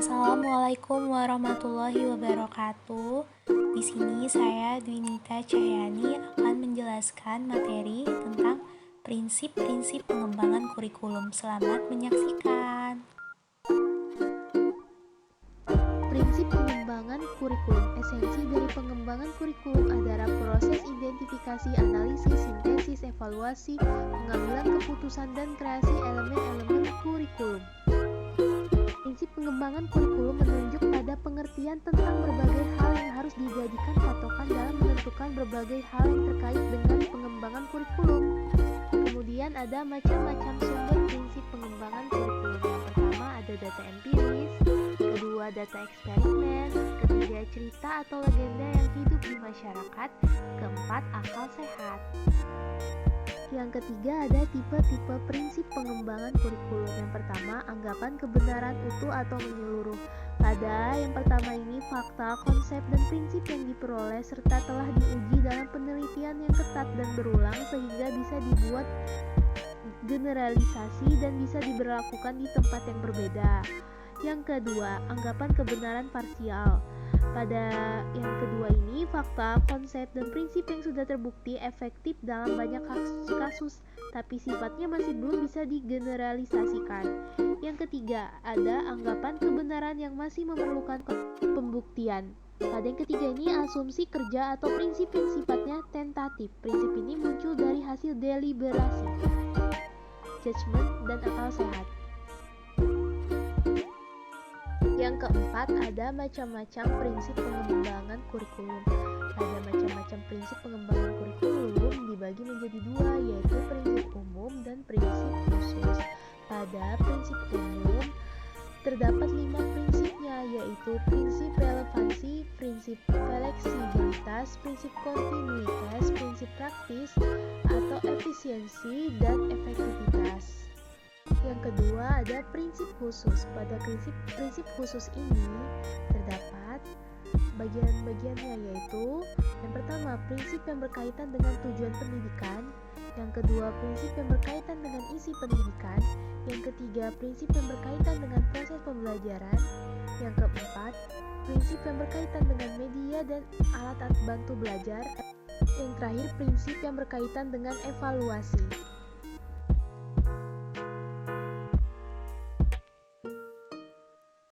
Assalamualaikum warahmatullahi wabarakatuh. Di sini saya Dwinita Cahyani akan menjelaskan materi tentang prinsip-prinsip pengembangan kurikulum. Selamat menyaksikan. Prinsip pengembangan kurikulum. Esensi dari pengembangan kurikulum adalah proses identifikasi, analisis, sintesis, evaluasi, pengambilan keputusan, dan kreasi elemen-elemen kurikulum. Prinsip pengembangan kurikulum menunjuk pada pengertian tentang berbagai hal yang harus dijadikan patokan dalam menentukan berbagai hal yang terkait dengan pengembangan kurikulum. Kemudian ada macam-macam sumber prinsip pengembangan kurikulum. Yang pertama ada data empiris, kedua data eksperimen, ketiga cerita atau legenda yang hidup di masyarakat, keempat akal sehat. Yang ketiga ada tipe-tipe prinsip pengembangan kurikulum. Yang pertama, anggapan kebenaran utuh atau menyeluruh. Pada yang pertama ini, fakta, konsep, dan prinsip yang diperoleh serta telah diuji dalam penelitian yang ketat dan berulang sehingga bisa dibuat generalisasi dan bisa diberlakukan di tempat yang berbeda. Yang kedua, anggapan kebenaran parsial. Pada yang kedua ini, fakta, konsep, dan prinsip yang sudah terbukti efektif dalam banyak kasus, tapi sifatnya masih belum bisa digeneralisasikan. Yang ketiga, ada anggapan kebenaran yang masih memerlukan pembuktian. Pada yang ketiga ini, asumsi kerja atau prinsip yang sifatnya tentatif. Prinsip ini muncul dari hasil deliberasi, judgement, dan akal sehat. Yang keempat, ada macam-macam prinsip pengembangan kurikulum. Ada macam-macam prinsip pengembangan kurikulum dibagi menjadi dua, yaitu prinsip umum dan prinsip khusus. Pada prinsip umum terdapat 5 prinsipnya, yaitu prinsip relevansi, prinsip fleksibilitas, prinsip kontinuitas, prinsip praktis atau efisiensi, dan efektivitas. Yang kedua ada prinsip khusus. Pada prinsip khusus ini terdapat bagian-bagiannya, yaitu yang pertama prinsip yang berkaitan dengan tujuan pendidikan, yang kedua prinsip yang berkaitan dengan isi pendidikan, yang ketiga prinsip yang berkaitan dengan proses pembelajaran, yang keempat prinsip yang berkaitan dengan media dan alat bantu belajar, yang terakhir prinsip yang berkaitan dengan evaluasi.